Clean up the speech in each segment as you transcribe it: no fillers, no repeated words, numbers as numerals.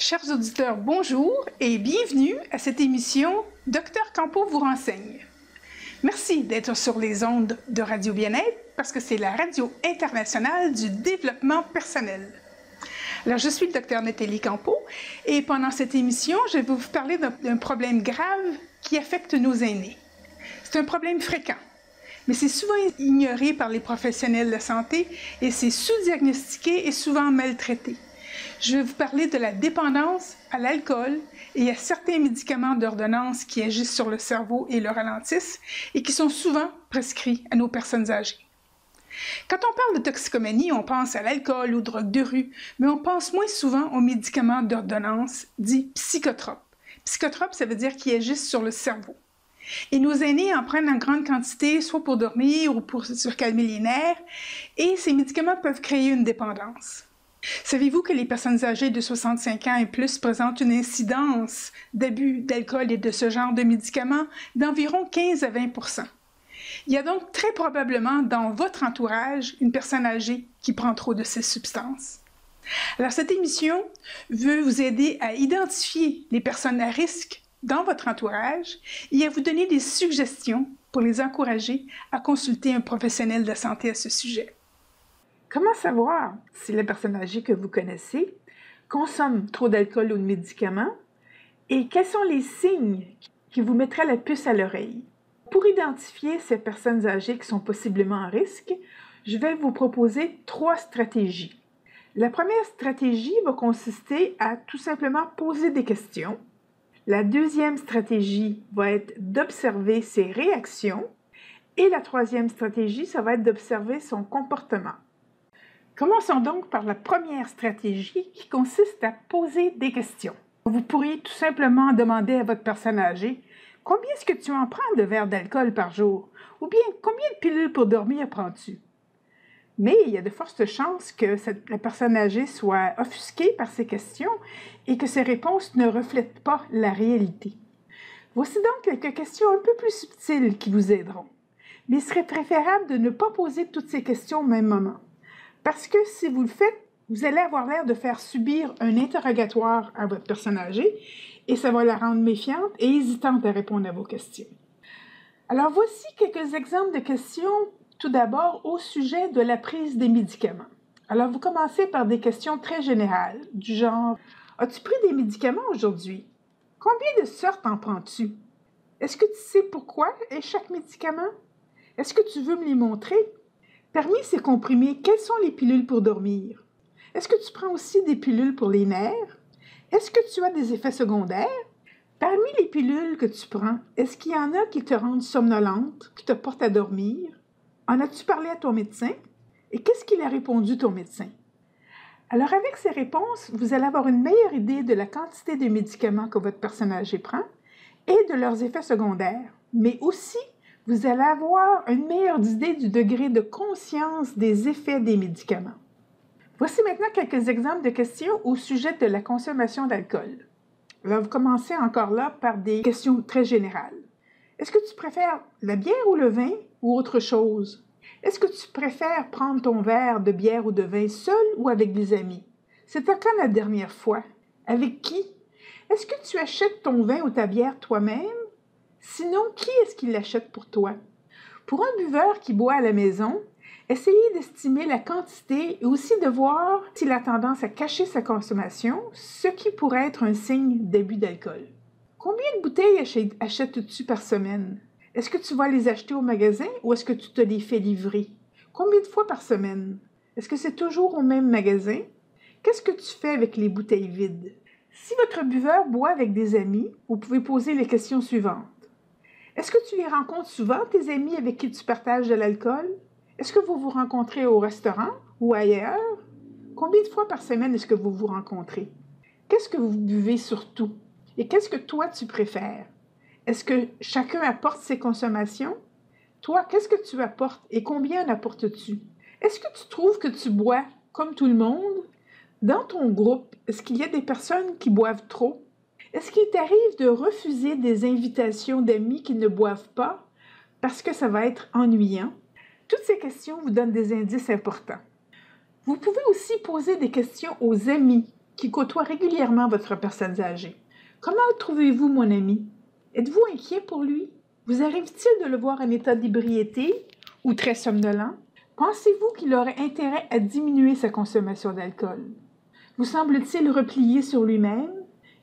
Chers auditeurs, bonjour et bienvenue à cette émission Docteur Campo vous renseigne. Merci d'être sur les ondes de Radio Bien-être parce que c'est la radio internationale du développement personnel. Alors, je suis le docteur Nathalie Campo et pendant cette émission, je vais vous parler d'un problème grave qui affecte nos aînés. C'est un problème fréquent, mais c'est souvent ignoré par les professionnels de la santé et c'est sous-diagnostiqué et souvent maltraité. Je vais vous parler de la dépendance à l'alcool et à certains médicaments d'ordonnance qui agissent sur le cerveau et le ralentissent et qui sont souvent prescrits à nos personnes âgées. Quand on parle de toxicomanie, on pense à l'alcool, aux drogues de rue, mais on pense moins souvent aux médicaments d'ordonnance dits psychotropes. Psychotropes, ça veut dire qu'ils agissent sur le cerveau. Et nos aînés en prennent en grande quantité, soit pour dormir ou pour se calmer les nerfs, et ces médicaments peuvent créer une dépendance. Savez-vous que les personnes âgées de 65 ans et plus présentent une incidence d'abus d'alcool et de ce genre de médicaments d'environ 15 à 20 %? Il y a donc très probablement dans votre entourage une personne âgée qui prend trop de ces substances. Alors cette émission veut vous aider à identifier les personnes à risque dans votre entourage et à vous donner des suggestions pour les encourager à consulter un professionnel de la santé à ce sujet. Comment savoir si la personne âgée que vous connaissez consomme trop d'alcool ou de médicaments et quels sont les signes qui vous mettraient la puce à l'oreille? Pour identifier ces personnes âgées qui sont possiblement en risque, je vais vous proposer 3 stratégies. La première stratégie va consister à tout simplement poser des questions. La deuxième stratégie va être d'observer ses réactions. Et la troisième stratégie, ça va être d'observer son comportement. Commençons donc par la première stratégie qui consiste à poser des questions. Vous pourriez tout simplement demander à votre personne âgée « Combien est-ce que tu en prends de verres d'alcool par jour? » Ou bien « Combien de pilules pour dormir prends-tu? » Mais il y a de fortes chances que la personne âgée soit offusquée par ces questions et que ses réponses ne reflètent pas la réalité. Voici donc quelques questions un peu plus subtiles qui vous aideront. Mais il serait préférable de ne pas poser toutes ces questions au même moment. Parce que si vous le faites, vous allez avoir l'air de faire subir un interrogatoire à votre personne âgée et ça va la rendre méfiante et hésitante à répondre à vos questions. Alors voici quelques exemples de questions, tout d'abord au sujet de la prise des médicaments. Alors vous commencez par des questions très générales, du genre « As-tu pris des médicaments aujourd'hui? Combien de sortes en prends-tu? Est-ce que tu sais pourquoi est chaque médicament? Est-ce que tu veux me les montrer? Parmi ces comprimés, quelles sont les pilules pour dormir? Est-ce que tu prends aussi des pilules pour les nerfs? Est-ce que tu as des effets secondaires? Parmi les pilules que tu prends, est-ce qu'il y en a qui te rendent somnolente, qui te portent à dormir? En as-tu parlé à ton médecin? Et qu'est-ce qu'il a répondu ton médecin? Alors avec ces réponses, vous allez avoir une meilleure idée de la quantité de médicaments que votre personne âgée prend et de leurs effets secondaires, mais aussi vous allez avoir une meilleure idée du degré de conscience des effets des médicaments. Voici maintenant quelques exemples de questions au sujet de la consommation d'alcool. Alors, vous commencez encore là par des questions très générales. Est-ce que tu préfères la bière ou le vin ou autre chose? Est-ce que tu préfères prendre ton verre de bière ou de vin seul ou avec des amis? C'était quand la dernière fois? Avec qui? Est-ce que tu achètes ton vin ou ta bière toi-même? Sinon, qui est-ce qui l'achète pour toi? Pour un buveur qui boit à la maison, essayez d'estimer la quantité et aussi de voir s'il a tendance à cacher sa consommation, ce qui pourrait être un signe d'abus d'alcool. Combien de bouteilles achètes-tu par semaine? Est-ce que tu vas les acheter au magasin ou est-ce que tu te les fais livrer? Combien de fois par semaine? Est-ce que c'est toujours au même magasin? Qu'est-ce que tu fais avec les bouteilles vides? Si votre buveur boit avec des amis, vous pouvez poser les questions suivantes. Est-ce que tu les rencontres souvent, tes amis avec qui tu partages de l'alcool? Est-ce que vous vous rencontrez au restaurant ou ailleurs? Combien de fois par semaine est-ce que vous vous rencontrez? Qu'est-ce que vous buvez surtout? Et qu'est-ce que toi tu préfères? Est-ce que chacun apporte ses consommations? Toi, qu'est-ce que tu apportes et combien en apportes-tu? Est-ce que tu trouves que tu bois comme tout le monde? Dans ton groupe, est-ce qu'il y a des personnes qui boivent trop? Est-ce qu'il t'arrive de refuser des invitations d'amis qui ne boivent pas parce que ça va être ennuyant? Toutes ces questions vous donnent des indices importants. Vous pouvez aussi poser des questions aux amis qui côtoie régulièrement votre personne âgée. Comment le trouvez-vous, mon ami? Êtes-vous inquiet pour lui? Vous arrive-t-il de le voir en état d'ébriété ou très somnolent? Pensez-vous qu'il aurait intérêt à diminuer sa consommation d'alcool? Vous semble-t-il replié sur lui-même?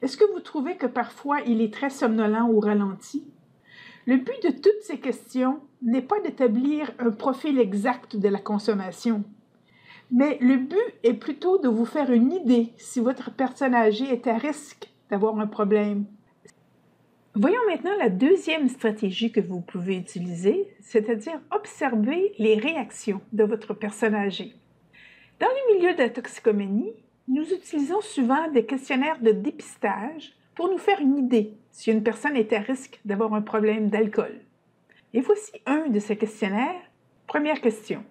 Est-ce que vous trouvez que parfois il est très somnolent ou ralenti? Le but de toutes ces questions n'est pas d'établir un profil exact de la consommation, mais le but est plutôt de vous faire une idée si votre personne âgée est à risque d'avoir un problème. Voyons maintenant la deuxième stratégie que vous pouvez utiliser, c'est-à-dire observer les réactions de votre personne âgée. Dans le milieu de la toxicomanie, nous utilisons souvent des questionnaires de dépistage pour nous faire une idée si une personne est à risque d'avoir un problème d'alcool. Et voici un de ces questionnaires. Première question.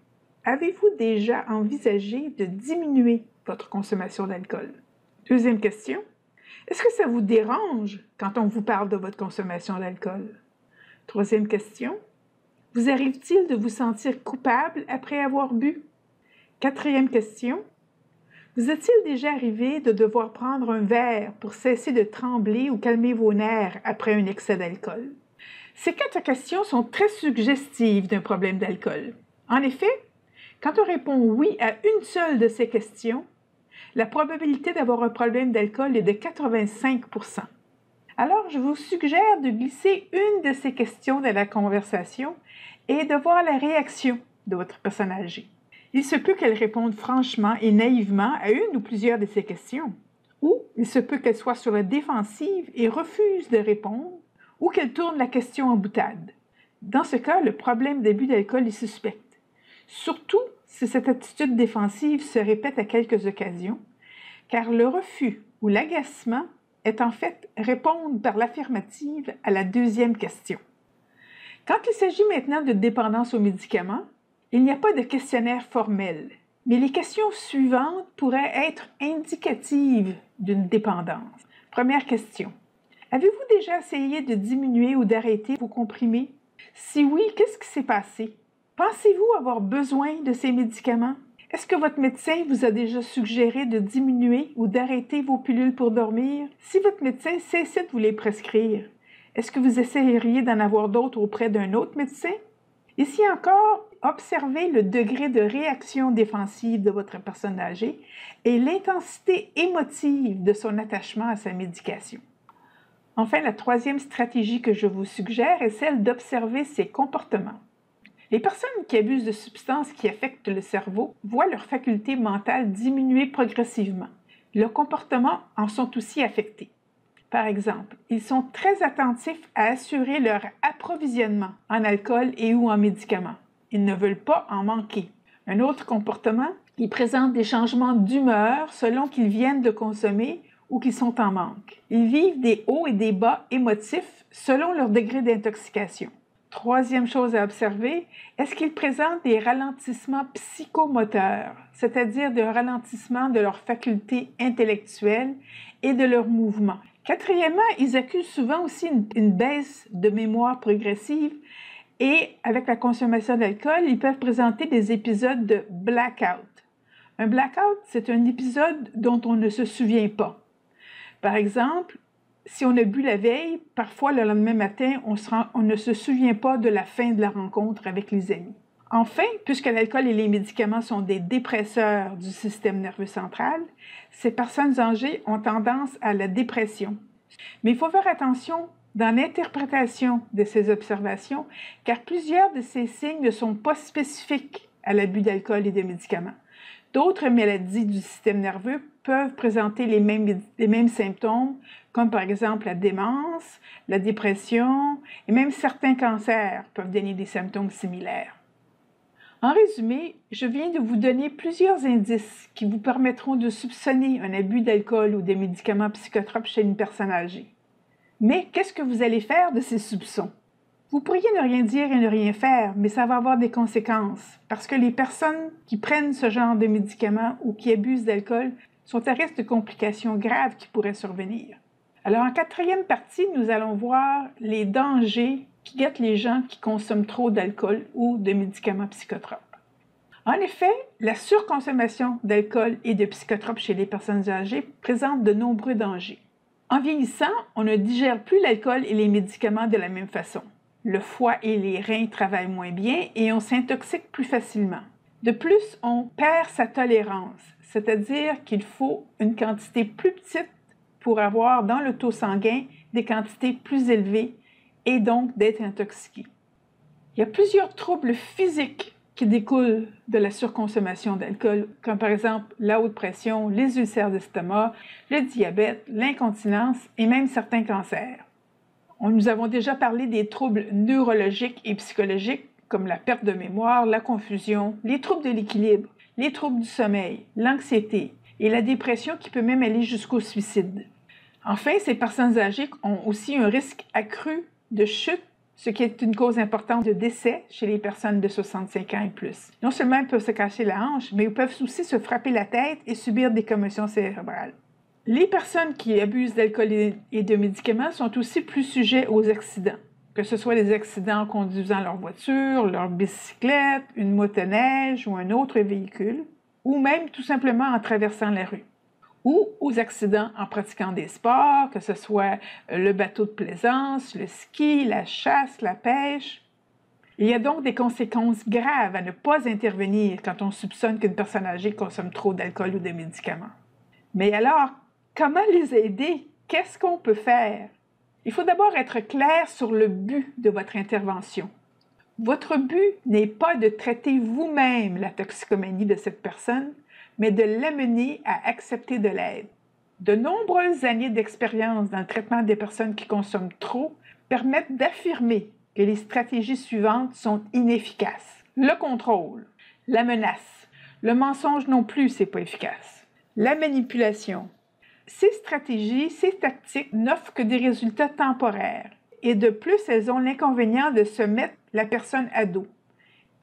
Avez-vous déjà envisagé de diminuer votre consommation d'alcool? Deuxième question. Est-ce que ça vous dérange quand on vous parle de votre consommation d'alcool? Troisième question. Vous arrive-t-il de vous sentir coupable après avoir bu? Quatrième question. Vous est-il déjà arrivé de devoir prendre un verre pour cesser de trembler ou calmer vos nerfs après un excès d'alcool? Ces 4 questions sont très suggestives d'un problème d'alcool. En effet, quand on répond oui à une seule de ces questions, la probabilité d'avoir un problème d'alcool est de 85%. Alors, je vous suggère de glisser une de ces questions dans la conversation et de voir la réaction de votre personne âgée. Il se peut qu'elle réponde franchement et naïvement à une ou plusieurs de ces questions, ou il se peut qu'elle soit sur la défensive et refuse de répondre, ou qu'elle tourne la question en boutade. Dans ce cas, le problème d'abus d'alcool est suspect. Surtout si cette attitude défensive se répète à quelques occasions, car le refus ou l'agacement est en fait répondre par l'affirmative à la deuxième question. Quand il s'agit maintenant de dépendance aux médicaments, il n'y a pas de questionnaire formel, mais les questions suivantes pourraient être indicatives d'une dépendance. Première question. Avez-vous déjà essayé de diminuer ou d'arrêter vos comprimés? Si oui, qu'est-ce qui s'est passé? Pensez-vous avoir besoin de ces médicaments? Est-ce que votre médecin vous a déjà suggéré de diminuer ou d'arrêter vos pilules pour dormir? Si votre médecin cessait de vous les prescrire, est-ce que vous essayeriez d'en avoir d'autres auprès d'un autre médecin? Ici encore, observez le degré de réaction défensive de votre personne âgée et l'intensité émotive de son attachement à sa médication. Enfin, la troisième stratégie que je vous suggère est celle d'observer ses comportements. Les personnes qui abusent de substances qui affectent le cerveau voient leurs facultés mentales diminuer progressivement. Leurs comportements en sont aussi affectés. Par exemple, ils sont très attentifs à assurer leur approvisionnement en alcool et ou en médicaments. Ils ne veulent pas en manquer. Un autre comportement, ils présentent des changements d'humeur selon qu'ils viennent de consommer ou qu'ils sont en manque. Ils vivent des hauts et des bas émotifs selon leur degré d'intoxication. Troisième chose à observer, est-ce qu'ils présentent des ralentissements psychomoteurs, c'est-à-dire des ralentissements de leurs facultés intellectuelles et de leurs mouvements. Quatrièmement, ils accusent souvent aussi une baisse de mémoire progressive et avec la consommation d'alcool, ils peuvent présenter des épisodes de blackout. Un blackout, c'est un épisode dont on ne se souvient pas. Par exemple, si on a bu la veille, parfois le lendemain matin, on ne se souvient pas de la fin de la rencontre avec les amis. Enfin, puisque l'alcool et les médicaments sont des dépresseurs du système nerveux central, ces personnes âgées ont tendance à la dépression. Mais il faut faire attention dans l'interprétation de ces observations, car plusieurs de ces signes ne sont pas spécifiques à l'abus d'alcool et de médicaments. D'autres maladies du système nerveux peuvent présenter les mêmes symptômes, comme par exemple la démence, la dépression et même certains cancers peuvent donner des symptômes similaires. En résumé, je viens de vous donner plusieurs indices qui vous permettront de soupçonner un abus d'alcool ou de médicaments psychotropes chez une personne âgée. Mais qu'est-ce que vous allez faire de ces soupçons? Vous pourriez ne rien dire et ne rien faire, mais ça va avoir des conséquences, parce que les personnes qui prennent ce genre de médicaments ou qui abusent d'alcool sont à risque de complications graves qui pourraient survenir. Alors, en quatrième partie, nous allons voir les dangers qui guettent les gens qui consomment trop d'alcool ou de médicaments psychotropes. En effet, la surconsommation d'alcool et de psychotropes chez les personnes âgées présente de nombreux dangers. En vieillissant, on ne digère plus l'alcool et les médicaments de la même façon. Le foie et les reins travaillent moins bien et on s'intoxique plus facilement. De plus, on perd sa tolérance, c'est-à-dire qu'il faut une quantité plus petite pour avoir dans le taux sanguin des quantités plus élevées et donc d'être intoxiqué. Il y a plusieurs troubles physiques qui découlent de la surconsommation d'alcool, comme par exemple la haute pression, les ulcères d'estomac, le diabète, l'incontinence et même certains cancers. Nous avons déjà parlé des troubles neurologiques et psychologiques comme la perte de mémoire, la confusion, les troubles de l'équilibre, les troubles du sommeil, l'anxiété et la dépression qui peut même aller jusqu'au suicide. Enfin, ces personnes âgées ont aussi un risque accru de chute, ce qui est une cause importante de décès chez les personnes de 65 ans et plus. Non seulement elles peuvent se casser la hanche, mais elles peuvent aussi se frapper la tête et subir des commotions cérébrales. Les personnes qui abusent d'alcool et de médicaments sont aussi plus sujets aux accidents, que ce soit des accidents en conduisant leur voiture, leur bicyclette, une motoneige ou un autre véhicule, ou même tout simplement en traversant la rue, ou aux accidents en pratiquant des sports, que ce soit le bateau de plaisance, le ski, la chasse, la pêche. Il y a donc des conséquences graves à ne pas intervenir quand on soupçonne qu'une personne âgée consomme trop d'alcool ou de médicaments. Mais alors, comment les aider? Qu'est-ce qu'on peut faire? Il faut d'abord être clair sur le but de votre intervention. Votre but n'est pas de traiter vous-même la toxicomanie de cette personne, mais de l'amener à accepter de l'aide. De nombreuses années d'expérience dans le traitement des personnes qui consomment trop permettent d'affirmer que les stratégies suivantes sont inefficaces. Le contrôle, la menace, le mensonge non plus, c'est pas efficace. La manipulation. Ces stratégies, ces tactiques n'offrent que des résultats temporaires et de plus, elles ont l'inconvénient de se mettre la personne à dos.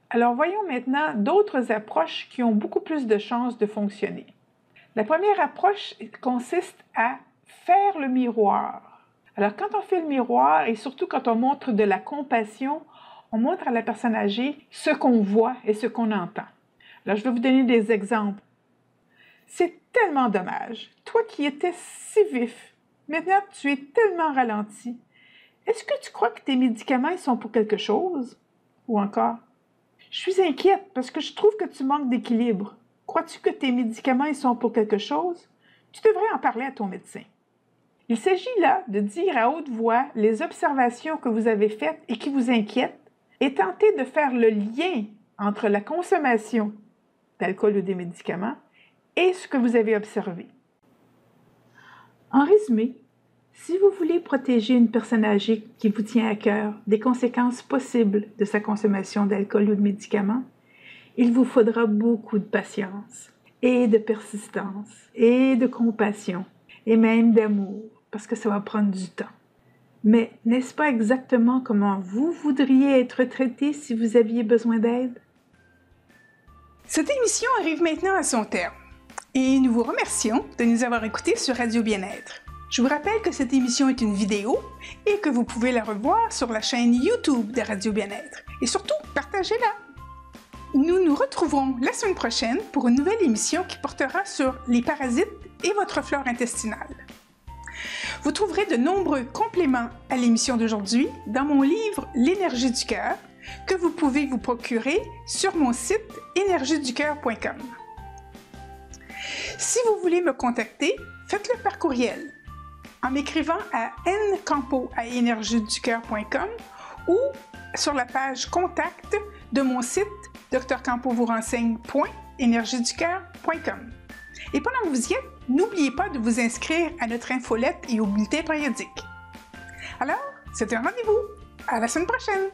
Alors voyons maintenant d'autres approches qui ont beaucoup plus de chances de fonctionner. La première approche consiste à faire le miroir. Alors quand on fait le miroir et surtout quand on montre de la compassion, on montre à la personne âgée ce qu'on voit et ce qu'on entend. Alors je vais vous donner des exemples. C'est tellement dommage. Toi qui étais si vif, maintenant tu es tellement ralenti. Est-ce que tu crois que tes médicaments sont pour quelque chose? Ou encore, je suis inquiète parce que je trouve que tu manques d'équilibre. Crois-tu que tes médicaments sont pour quelque chose? Tu devrais en parler à ton médecin. Il s'agit là de dire à haute voix les observations que vous avez faites et qui vous inquiètent et tenter de faire le lien entre la consommation d'alcool ou des médicaments et ce que vous avez observé. En résumé, si vous voulez protéger une personne âgée qui vous tient à cœur des conséquences possibles de sa consommation d'alcool ou de médicaments, il vous faudra beaucoup de patience et de persistance et de compassion et même d'amour, parce que ça va prendre du temps. Mais n'est-ce pas exactement comment vous voudriez être traité si vous aviez besoin d'aide? Cette émission arrive maintenant à son terme et nous vous remercions de nous avoir écoutés sur Radio Bien-être. Je vous rappelle que cette émission est une vidéo et que vous pouvez la revoir sur la chaîne YouTube de Radio Bien-être. Et surtout, partagez-la! Nous nous retrouverons la semaine prochaine pour une nouvelle émission qui portera sur les parasites et votre flore intestinale. Vous trouverez de nombreux compléments à l'émission d'aujourd'hui dans mon livre « L'énergie du cœur » que vous pouvez vous procurer sur mon site energieducoeur.com. Si vous voulez me contacter, faites-le par courriel en m'écrivant à ncampo@energieducoeur.com ou sur la page contact de mon site drcampovoursrenseigne.energieducoeur.com. Et pendant que vous y êtes, n'oubliez pas de vous inscrire à notre infolette et au bulletin périodique. Alors, c'est un rendez-vous. À la semaine prochaine!